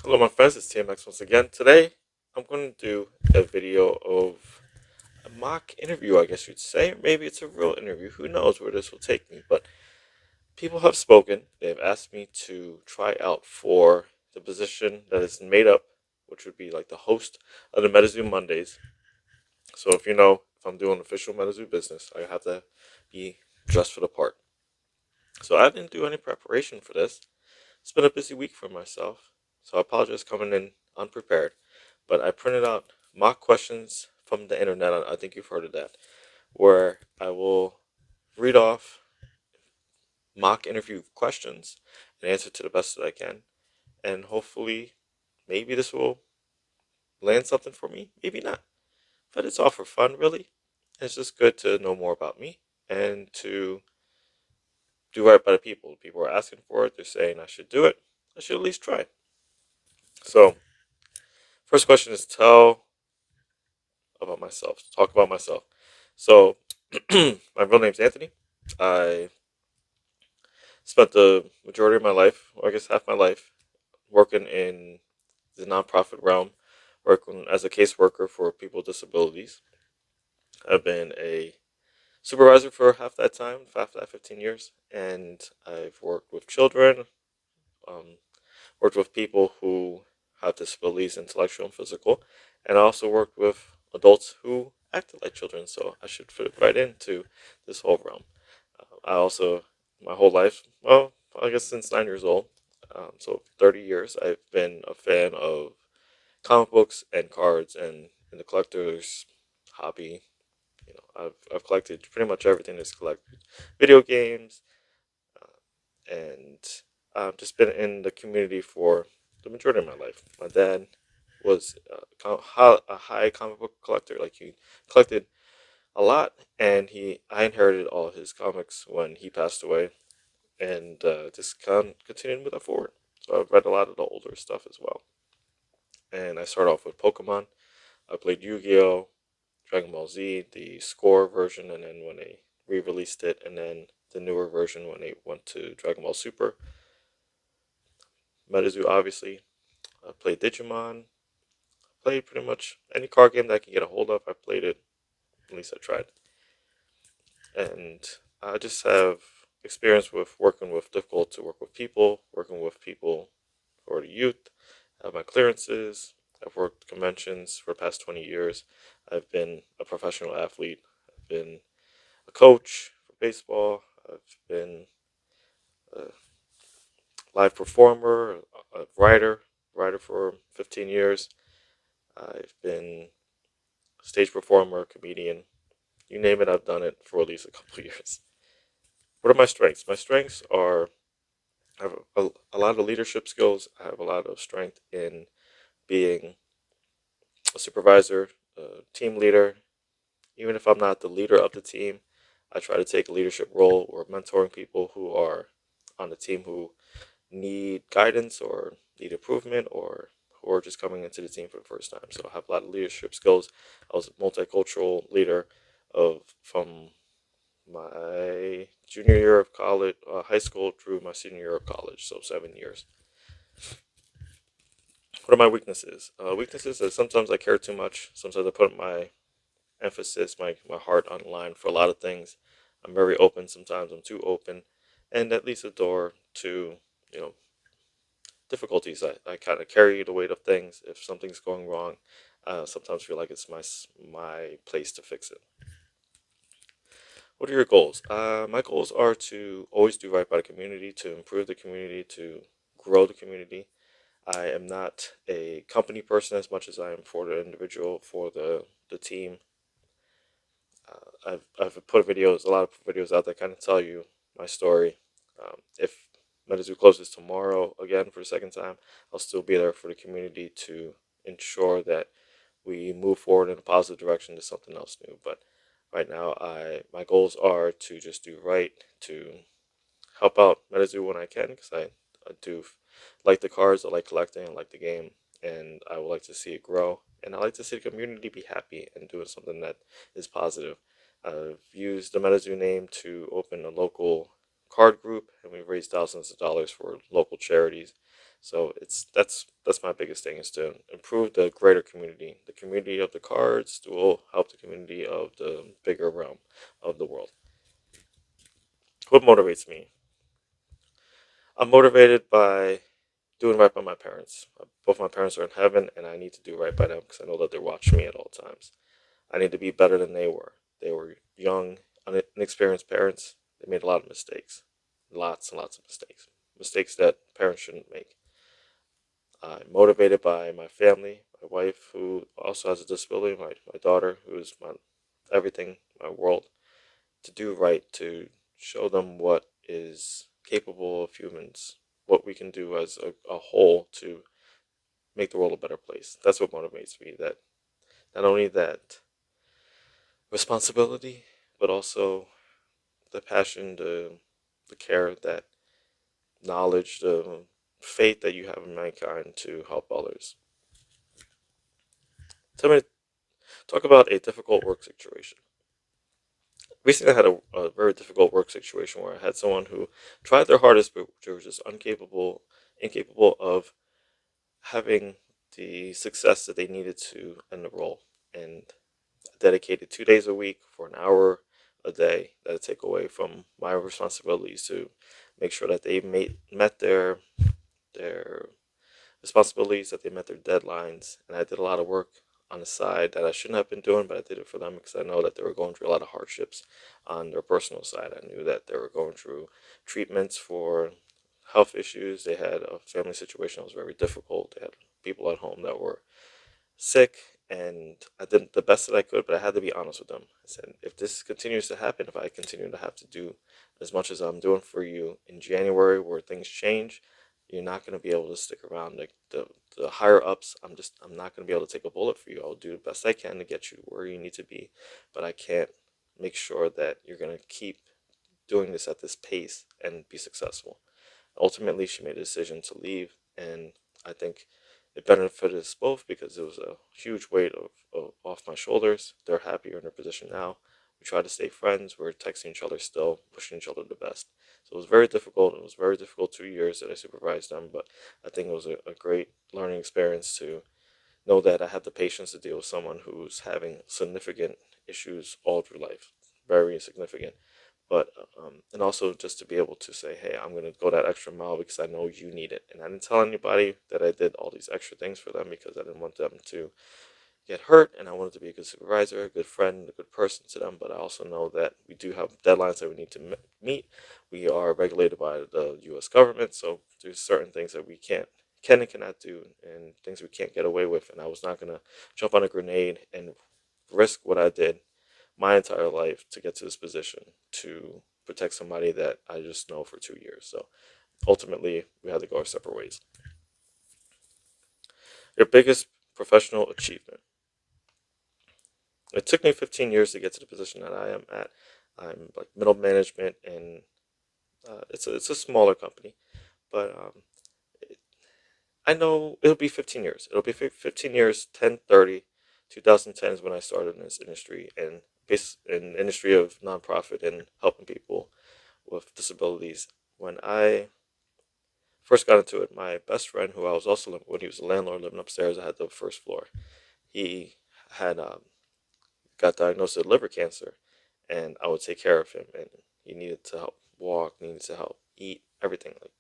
Hello, my friends. It's TMX once again. Today, I'm going to do a video of a mock interview, I guess you'd say. Maybe it's a real interview. Who knows where this will take me? But people have spoken. They've asked me to try out for the position that is made up, which would be like the host of the MetaZoo Mondays. So if I'm doing official MetaZoo business, I have to be dressed for the part. So I didn't do any preparation for this. It's been a busy week for myself, so I apologize coming in unprepared. But I printed out mock questions from the internet. I think you've heard of that, where I will read off mock interview questions and answer to the best that I can. And hopefully, maybe this will land something for me, maybe not. But it's all for fun, really. It's just good to know more about me and to do right by the people. People are asking for it, they're saying I should do it. I should at least try. So, first question is tell about myself, talk about myself. So, my real name's Anthony. I spent the majority of my life, or I guess half my life, working in the nonprofit realm, working as a caseworker for people with disabilities. I've been a supervisor for half that time, half that 15 years, and I've worked with children, um, worked with people who have disabilities, intellectual and physical, and I also worked with adults who acted like children, so I should fit right into this whole realm. I also, my whole life, well, I guess since 9 years old, so 30 years, I've been a fan of comic books and cards and the collector's hobby. I've collected pretty much everything that's collected, video games, and I've just been in the community for the majority of my life. My dad was a high comic book collector. Like he collected a lot, and I inherited all his comics when he passed away, and just continued with that forward. So I've read a lot of the older stuff as well. And I started off with Pokemon. I played Yu-Gi-Oh, Dragon Ball Z, the score version, and then when they re-released it, and then the newer version when they went to Dragon Ball Super. MetaZoo, obviously. I played Digimon. Played pretty much any card game that I can get a hold of. I played it. At least I tried. And I just have experience with working with difficult to work with people, working with people for the youth. I have my clearances. I've worked conventions for the past 20 years. I've been a professional athlete. I've been a coach for baseball. I've been a live performer, a writer for 15 years. I've been a stage performer, comedian. You name it, I've done it for at least a couple of years. What are my strengths? My strengths are I have a lot of leadership skills. I have a lot of strength in being a supervisor, a team leader. Even if I'm not the leader of the team, I try to take a leadership role or mentoring people who are on the team who need guidance or need improvement or who are just coming into the team for the first time. So I have a lot of leadership skills. I was a multicultural leader of from my junior year of college, high school through my senior year of college, so 7 years. What are my weaknesses? Weaknesses is sometimes I care too much. Sometimes I put my emphasis, my heart on the line for a lot of things. I'm very open. Sometimes I'm too open, and that leaves a door to you know difficulties. I kind of carry the weight of things. If something's going wrong, sometimes feel like it's my place to fix it. What are your goals? My goals are to always do right by the community, to improve the community, to grow the community. I am not a company person as much as I am for the individual, for the team. I've put videos, a lot of videos out that kind of tell you my story. If MetaZoo closes tomorrow again for the second time, I'll still be there for the community to ensure that we move forward in a positive direction to something else new. But right now, my goals are to just do right, to help out MetaZoo when I can, because I do like the cards, I like collecting, I like the game, and I would like to see it grow. And I like to see the community be happy and doing something that is positive. I've used the MetaZoo name to open a local card group, and we've raised thousands of dollars for local charities. So that's my biggest thing, is to improve the greater community, the community of the cards will help the community of the bigger realm of the world. What motivates me? I'm motivated by doing right by my parents. Both my parents are in heaven, and I need to do right by them because I know that they're watching me at all times. I need to be better than they were. They were young, inexperienced parents. They made a lot of mistakes, lots and lots of mistakes, mistakes that parents shouldn't make. I'm motivated by my family, my wife, who also has a disability, my daughter, who is my everything, my world, to do right, to show them what is capable of humans, what we can do as a whole to make the world a better place. That's what motivates me. That not only that responsibility, but also the passion, the care, that knowledge, the faith that you have in mankind to help others. Tell me, talk about a difficult work situation. Recently, I had a very difficult work situation where I had someone who tried their hardest, but they were just incapable of having the success that they needed to in the role. And dedicated 2 days a week for an hour a day that I take away from my responsibilities to make sure that they met their responsibilities, that they met their deadlines. And I did a lot of work on the side that I shouldn't have been doing, but I did it for them because I know that they were going through a lot of hardships on their personal side. I knew that they were going through treatments for health issues. They had a family situation that was very difficult. They had people at home that were sick, and I did the best that I could, but I had to be honest with them. I said, if this continues to happen, if I continue to have to do as much as I'm doing for you in January, where things change, you're not going to be able to stick around. Like the higher ups, I'm not going to be able to take a bullet for you. I'll do the best I can to get you where you need to be, but I can't make sure that you're going to keep doing this at this pace and be successful. Ultimately, she made a decision to leave, and I think it benefited us both because it was a huge weight off my shoulders. They're happier in their position now. We try to stay friends. We're texting each other still, wishing each other the best. So it was very difficult. It was very difficult 2 years that I supervised them, but I think it was a great learning experience to know that I have the patience to deal with someone who's having significant issues all through life, very significant. But and also just to be able to say, hey, I'm gonna go that extra mile because I know you need it. And I didn't tell anybody that I did all these extra things for them because I didn't want them to get hurt, and I wanted to be a good supervisor, a good friend, a good person to them. But I also know that we do have deadlines that we need to meet. We are regulated by the U.S. government, so there's certain things that we can and cannot do, and things we can't get away with. And I was not gonna jump on a grenade and risk what I did my entire life to get to this position to protect somebody that I just know for 2 years. So ultimately, we had to go our separate ways. Your biggest professional achievement. It took me 15 years to get to the position that I am at. I'm like middle management, and it's a smaller company, but it, I know it'll be 15 years. It'll be 15 years. 2010 is when I started in this industry, and based in the industry of nonprofit and helping people with disabilities. When I first got into it, my best friend, who I was also when he was a landlord living upstairs, I had the first floor. He had got diagnosed with liver cancer, and I would take care of him. And he needed to help walk, needed to help eat, everything. Like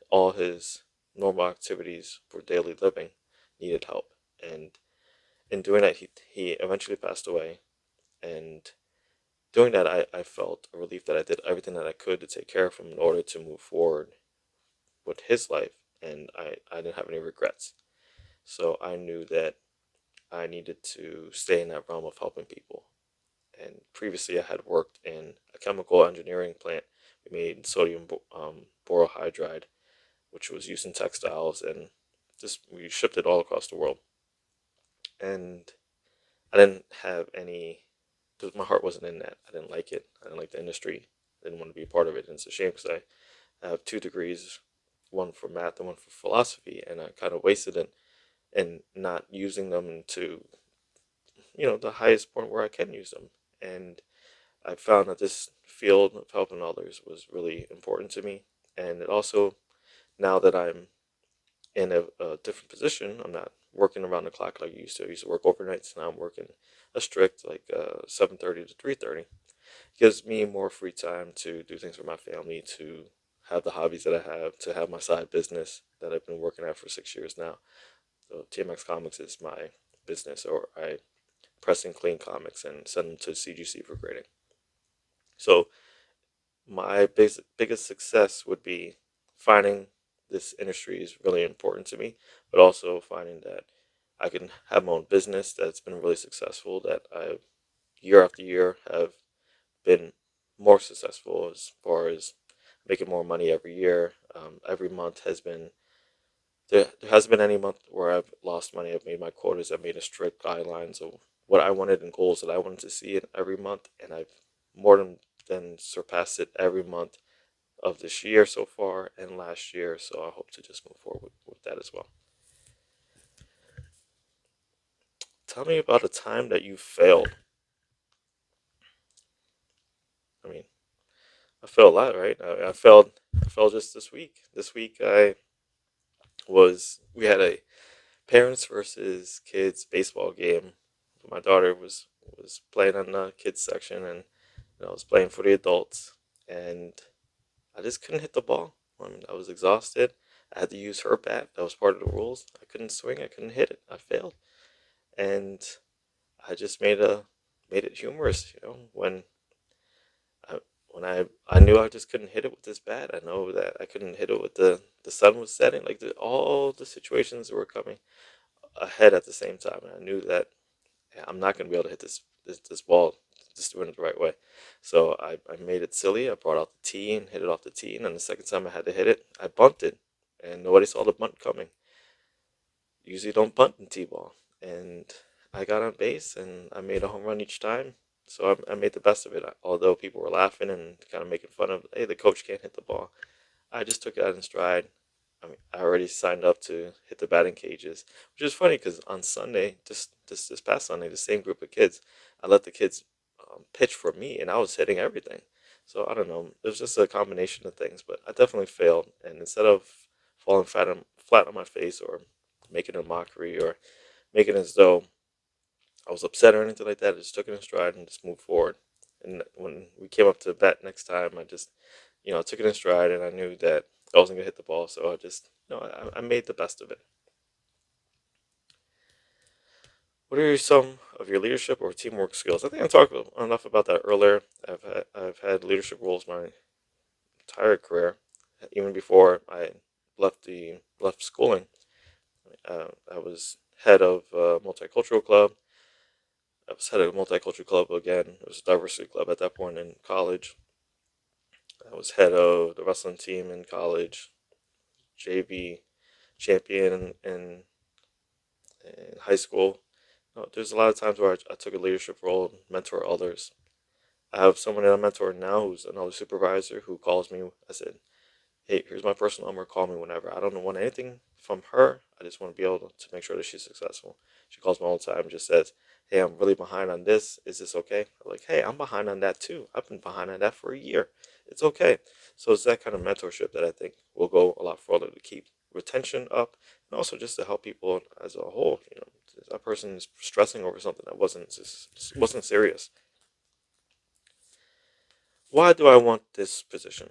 all his normal activities for daily living needed help. And in doing that, he eventually passed away. And doing that, I felt a relief that I did everything that I could to take care of him in order to move forward with his life. And I didn't have any regrets. So I knew that I needed to stay in that realm of helping people. And previously, I had worked in a chemical engineering plant. We made sodium borohydride, which was used in textiles, and just we shipped it all across the world. And I didn't have any. My heart wasn't in that. I didn't like it. I didn't like the industry. I didn't want to be a part of it. And it's a shame because I have 2 degrees, one for math and one for philosophy, and I kind of wasted it and not using them to the highest point where I can use them. And I found that this field of helping others was really important to me. And it also, now that I'm in a different position. I'm not working around the clock like I used to. I used to work overnights. Now I'm working a strict like 7:30 to 3:30. Gives me more free time to do things for my family, to have the hobbies that I have, to have my side business that I've been working at for 6 years now. So TMX Comics is my business, or I press and clean comics and send them to CGC for grading. So my biggest success would be finding this industry is really important to me, but also finding that I can have my own business that's been really successful, that I year after year have been more successful as far as making more money every year. Every month has been there hasn't been any month where I've lost money. I've made my quotas. I've made a strict guidelines of what I wanted and goals that I wanted to see in every month, and I've more than surpassed it every month of this year so far and last year. So I hope to just move forward with that as well. Tell me about a time that you failed. I mean, I failed a lot, right? I failed. I failed just this week. This week we had a parents versus kids baseball game. My daughter was playing on the kids section, and I was playing for the adults, and I just couldn't hit the ball. I mean, I was exhausted. I had to use her bat. That was part of the rules. I couldn't swing. I couldn't hit it. I failed, and I just made it humorous. I, when I knew I just couldn't hit it with this bat. I know that I couldn't hit it with the sun was setting. Like all the situations were coming ahead at the same time, and I knew that I'm not going to be able to hit this ball just doing it the right way. So I made it silly. I brought out the tee and hit it off the tee, and then the second time I had to hit it, I bunted, and nobody saw the bunt coming. Usually don't bunt in t-ball, and I got on base and I made a home run each time. So I made the best of it. Although people were laughing and kind of making fun of, hey, the coach can't hit the ball. I just took it in stride. I mean, I already signed up to hit the batting cages, which is funny because on Sunday, this past Sunday, the same group of kids, I let the kids pitch for me, and I was hitting everything. So I don't know. It was just a combination of things, but I definitely failed. And instead of falling flat on my face or making a mockery or making as though I was upset or anything like that, I just took it in stride and just moved forward. And when we came up to bat next time, I just took it in stride, and I knew that I wasn't gonna hit the ball, so I just, I made the best of it. What are some of your leadership or teamwork skills? I think I talked enough about that earlier. I've had leadership roles my entire career, even before I left schooling. I was head of a multicultural club. I was head of a multicultural club again. It was a diversity club at that point in college. I was head of the wrestling team in college, JV champion in high school. No, there's a lot of times where I took a leadership role and mentor others. I have someone that I mentor now who's another supervisor who calls me. I said, hey, here's my personal number. Call me whenever. I don't want anything from her. I just want to be able to make sure that she's successful. She calls me all the time and just says, hey, I'm really behind on this. Is this okay? I'm like, hey, I'm behind on that too. I've been behind on that for a year. It's okay. So it's that kind of mentorship that I think will go a lot further to keep retention up, and also just to help people as a whole. That person is stressing over something that wasn't serious. Why do I want this position?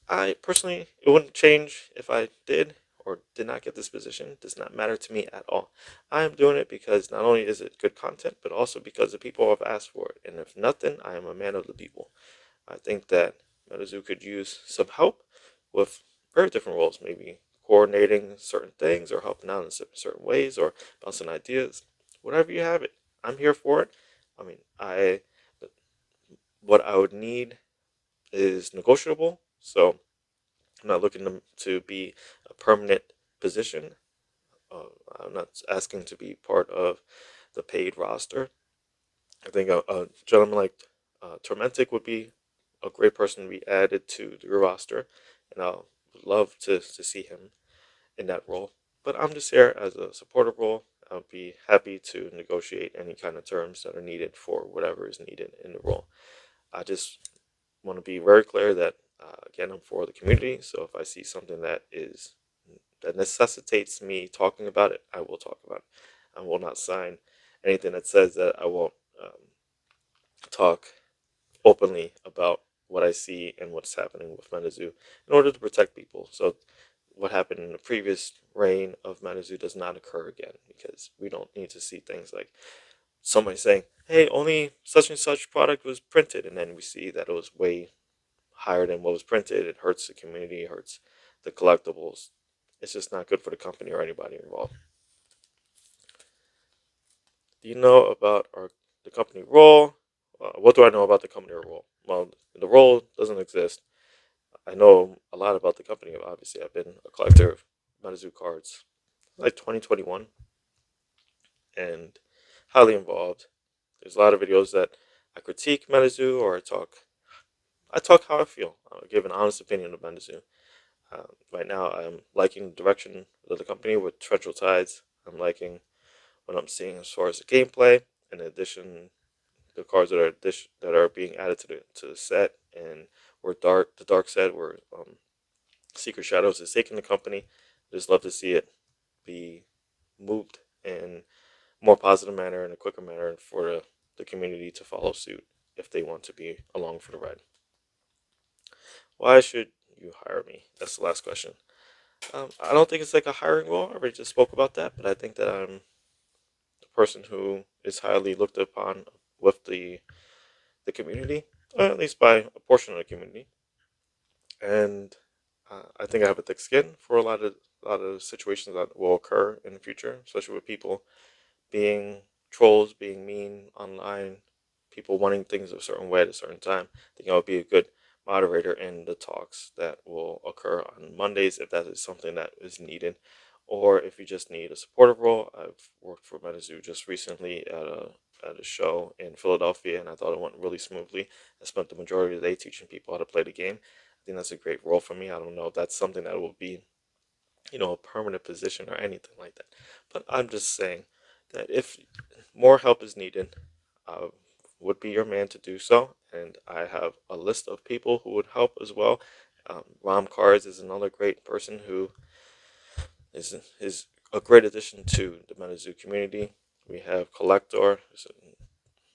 I personally, it wouldn't change if I did or did not get this position. It does not matter to me at all. I am doing it because not only is it good content, but also because the people have asked for it. And if nothing, I am a man of the people. I think that MetaZoo could use some help with very different roles, maybe coordinating certain things or helping out in certain ways or bouncing ideas. Whatever you have it, I'm here for it. I mean, I what I would need is negotiable. So I'm not looking to be a permanent position. I'm not asking to be part of the paid roster. I think a gentleman like Tormentic would be a great person to be added to the roster, and I would love to see him in that role. But I'm just here as a supportive role. I'll be happy to negotiate any kind of terms that are needed for whatever is needed in the role. I just want to be very clear that again, I'm for the community. So if I see something that is that necessitates me talking about it, I will talk about it. I will not sign anything that says that I won't talk openly about what I see and what's happening with MetaZoo in order to protect people. So what happened in the previous reign of MetaZoo does not occur again, because we don't need to see things like somebody saying, "Hey, only such and such product was printed," and then we see that it was way higher than what was printed. It hurts the community, it hurts the collectibles. It's just not good for the company or anybody involved. Do you know about the company role? What do I know about the company role? Well, the role doesn't exist. I know a lot about the company. Obviously, I've been a collector of MetaZoo cards like 2021 and highly involved. There's a lot of videos that I critique MetaZoo, or I talk how I feel. I give an honest opinion of MetaZoo. Right now, I'm liking the direction of the company with Torrential Tides. I'm liking what I'm seeing as far as the gameplay. In addition, the cards that are being added to the set, and where the dark set, where Secret Shadows is taking the company. I just love to see it be moved in a more positive manner and a quicker manner for the community to follow suit if they want to be along for the ride. Why should you hire me? That's the last question. I don't think it's like a hiring role. I already just spoke about that, but I think that I'm the person who is highly looked upon with the community, or at least by a portion of the community. And I think I have a thick skin for a lot of situations that will occur in the future, especially with people being trolls, being mean online, people wanting things a certain way at a certain time. I think I would be a good moderator in the talks that will occur on Mondays if that is something that is needed. Or if you just need a supportive role, I've worked for MetaZoo just recently at a show in Philadelphia, and I thought it went really smoothly. I spent the majority of the day teaching people how to play the game. I think that's a great role for me. I don't know if that's something that will be, a permanent position or anything like that. But I'm just saying that if more help is needed, I would be your man to do so. And I have a list of people who would help as well. Rom Cards is another great person who is a great addition to the MetaZoo community. We have Collector, who's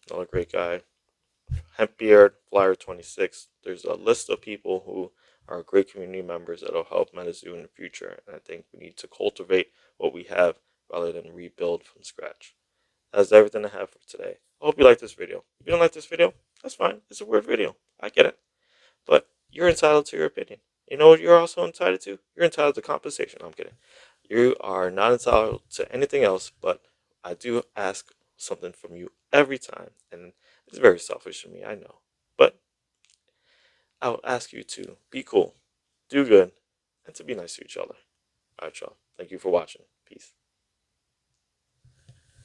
another great guy. Hempbeard, Flyer 26. There's a list of people who are great community members that will help MetaZoo in the future. And I think we need to cultivate what we have rather than rebuild from scratch. That's everything I have for today. I hope you like this video. If you don't like this video, that's fine. It's a weird video. I get it. But you're entitled to your opinion. You know what you're also entitled to? You're entitled to compensation. I'm kidding. You are not entitled to anything else, but I do ask something from you every time. And it's very selfish of me, I know. But I will ask you to be cool, do good, and to be nice to each other. All right, y'all. Thank you for watching. Peace.